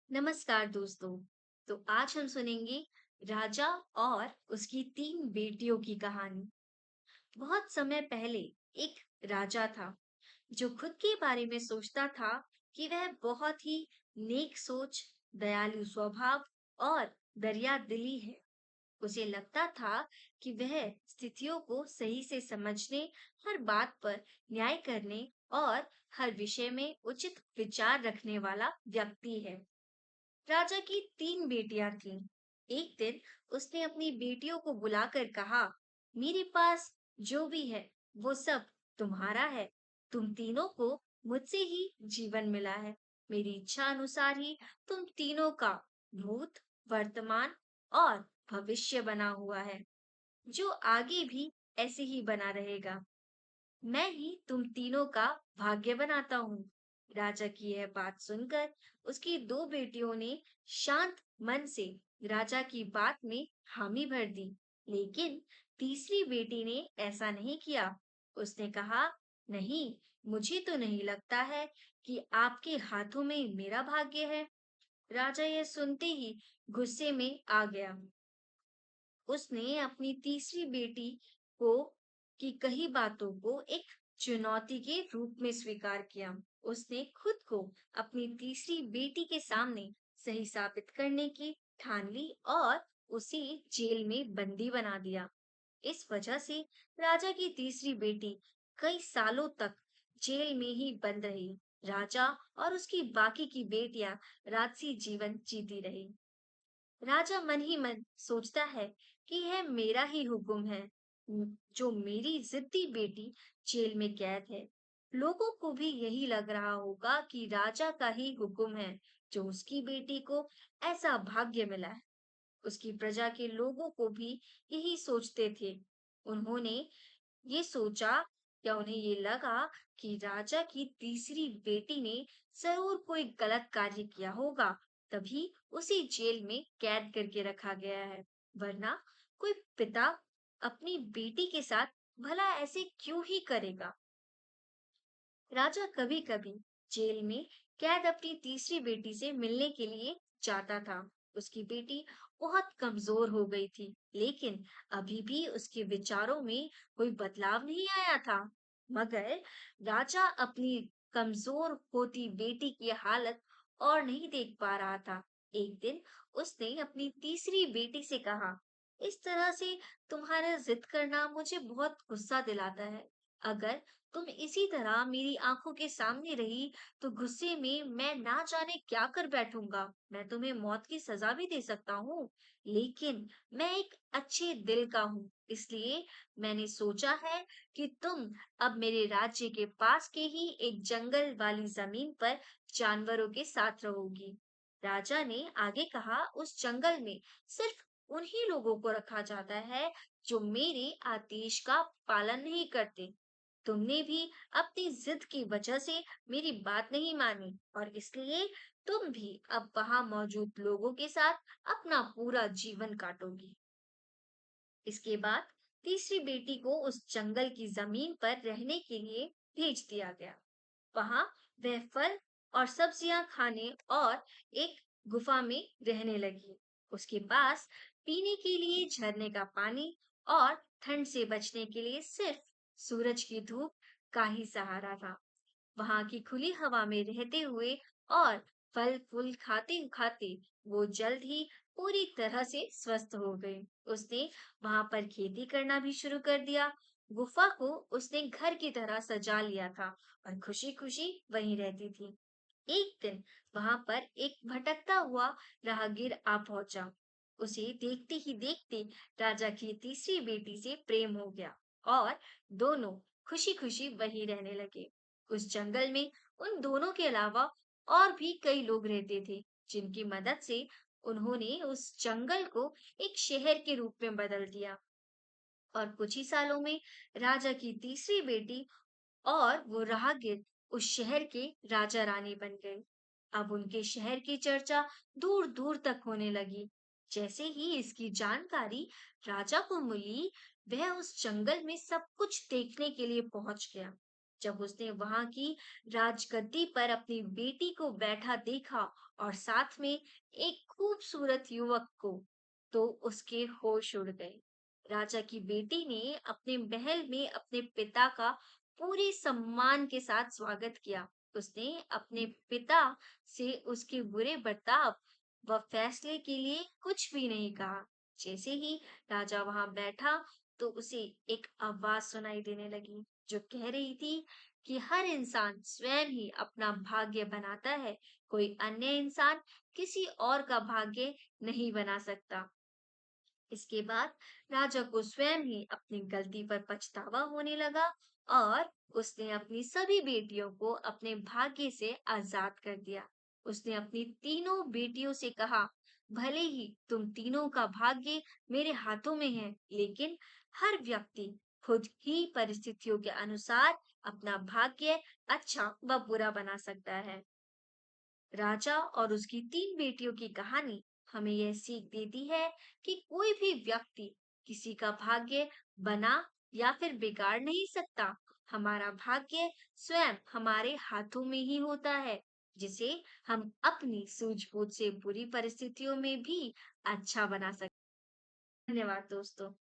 नमस्कार दोस्तों। तो आज हम सुनेंगे राजा और उसकी तीन बेटियों की कहानी। बहुत समय पहले एक राजा था जो खुद के बारे में सोचता था कि वह बहुत ही नेक सोच, दयालु स्वभाव और दरिया दिली है। उसे लगता था कि वह स्थितियों को सही से समझने, हर बात पर न्याय करने और हर विषय में उचित विचार रखने वाला व्यक्ति है। राजा की तीन बेटियां थीं। एक दिन उसने अपनी बेटियों को बुलाकर कहा, मेरे पास जो भी है वो सब तुम्हारा है। तुम तीनों को मुझसे ही जीवन मिला है। मेरी इच्छा अनुसार ही तुम तीनों का भूत, वर्तमान और भविष्य बना हुआ है, जो आगे भी ऐसे ही बना रहेगा। मैं ही तुम तीनों का भाग्य बनाता हूँ। राजा की यह बात सुनकर उसकी दो बेटियों ने शांत मन से राजा की बात में हामी भर दी, लेकिन तीसरी बेटी ने ऐसा नहीं किया। उसने कहा, नहीं, मुझे तो नहीं लगता है कि आपके हाथों में मेरा भाग्य है। राजा यह सुनते ही गुस्से में आ गया। उसने अपनी तीसरी बेटी को की कही बातों को एक चुनौती के रूप में स्वीकार किया। उसने खुद को अपनी तीसरी बेटी के सामने सही साबित करने की ठान ली और उसे जेल में बंदी बना दिया। इस वजह से राजा की तीसरी बेटी कई सालों तक जेल में ही बंद रही। राजा और उसकी बाकी की बेटियां राजसी जीवन जीती रही। राजा मन ही मन सोचता है कि यह मेरा ही हुक्म है, जो मेरी जिद्दी बेटी जेल में कैद है। लोगों को भी यही लग रहा होगा कि राजा का ही हुक्म है जो उसकी बेटी को ऐसा भाग्य मिला है। उसकी प्रजा के लोगों को भी यही सोचते थे। उन्होंने ये सोचा, या उन्हें ये लगा कि राजा की तीसरी बेटी ने जरूर कोई गलत कार्य किया होगा, तभी उसे जेल में कैद करके रखा गया है। वरना कोई पिता अपनी बेटी के साथ भला ऐसे क्यों ही करेगा। राजा कभी-कभी जेल में कैद अपनी तीसरी बेटी से मिलने के लिए जाता था। उसकी बेटी बहुत कमजोर हो गई थी, लेकिन अभी भी उसके विचारों में कोई बदलाव नहीं आया था। मगर राजा अपनी कमजोर होती बेटी की हालत और नहीं देख पा रहा था। एक दिन उसने अपनी तीसरी बेटी से कहा, इस तरह से तुम्हारा जिद करना मुझे बहुत गुस्सा दिलाता है। अगर तुम इसी तरह मेरी आंखों के सामने रही तो गुस्से में मैं ना जाने क्या कर बैठूंगा। मैं तुम्हें मौत की सजा भी दे सकता हूँ, लेकिन मैं एक अच्छे दिल का हूँ, इसलिए मैंने सोचा है कि तुम अब मेरे राज्य के पास के ही एक जंगल वाली जमीन पर जानवरों के साथ रहोगी। राजा ने आगे कहा, उस जंगल में सिर्फ उन्हीं लोगों को रखा जाता है जो मेरे आदेश का पालन नहीं करते। तुमने भी अपनी जिद की वजह से मेरी बात नहीं मानी, और इसलिए तुम भी अब वहां मौजूद लोगों के साथ अपना पूरा जीवन काटोगी। इसके बाद तीसरी बेटी को उस जंगल की जमीन पर रहने के लिए भेज दिया गया। वहां वह फल और सब्जियां खाने और एक गुफा में रहने लगी। उसके पास पीने के लिए झरने का पानी और ठंड से बचने के लिए सिर्फ सूरज की धूप का ही सहारा था। वहां की खुली हवा में रहते हुए और फल फूल खाते खाते वो जल्द ही पूरी तरह से स्वस्थ हो गई। उसने वहां पर खेती करना भी शुरू कर दिया। गुफा को उसने घर की तरह सजा लिया था और खुशी खुशी वहीं रहती थी। एक दिन वहां पर एक भटकता हुआ राहगीर आ पहुंचा। उसे देखते ही देखते राजा की तीसरी बेटी से प्रेम हो गया और दोनों खुशी खुशी वहीं रहने लगे। उस जंगल में उन दोनों के अलावा और भी कई लोग रहते थे, जिनकी मदद से उन्होंने उस जंगल को एक शहर के रूप में बदल दिया। और कुछ ही सालों में राजा की तीसरी बेटी और वो राहगीर उस शहर के राजा रानी बन गए। अब उनके शहर की चर्चा दूर दूर तक होने लगी। जैसे ही इसकी जानकारी राजा को मिली, वह उस जंगल में सब कुछ देखने के लिए पहुंच गया। जब उसने वहां की राजगद्दी पर अपनी बेटी को बैठा देखा और साथ में एक खूबसूरत युवक को, तो उसके होश उड़ गए। राजा की बेटी ने अपने महल में अपने पिता का पूरे सम्मान के साथ स्वागत किया। उसने अपने पिता से उसके बुरे बर्ताव व फैसले के लिए कुछ भी नहीं कहा। जैसे ही राजा वहां बैठा, तो उसे एक आवाज सुनाई देने लगी जो कह रही थी कि हर इंसान स्वयं ही अपना भाग्य बनाता है, कोई अन्य इंसान किसी और का भाग्य नहीं बना सकता। इसके बाद राजा को स्वयं ही अपनी गलती पर पछतावा होने लगा और उसने अपनी सभी बेटियों को अपने भाग्य से आजाद कर दिया। उसने अपनी तीनों बेटियों से कहा, भले ही तुम तीनों का भाग्य मेरे हाथों में है, लेकिन हर व्यक्ति खुद ही परिस्थितियों के अनुसार अपना भाग्य अच्छा व बुरा बना सकता है। राजा और उसकी तीन बेटियों की कहानी हमें यह सीख देती है कि कोई भी व्यक्ति किसी का भाग्य बना या फिर बिगाड़ नहीं सकता। हमारा भाग्य स्वयं हमारे हाथों में ही होता है, जिसे हम अपनी सूझबूझ से बुरी परिस्थितियों में भी अच्छा बना सकते हैं। धन्यवाद दोस्तों।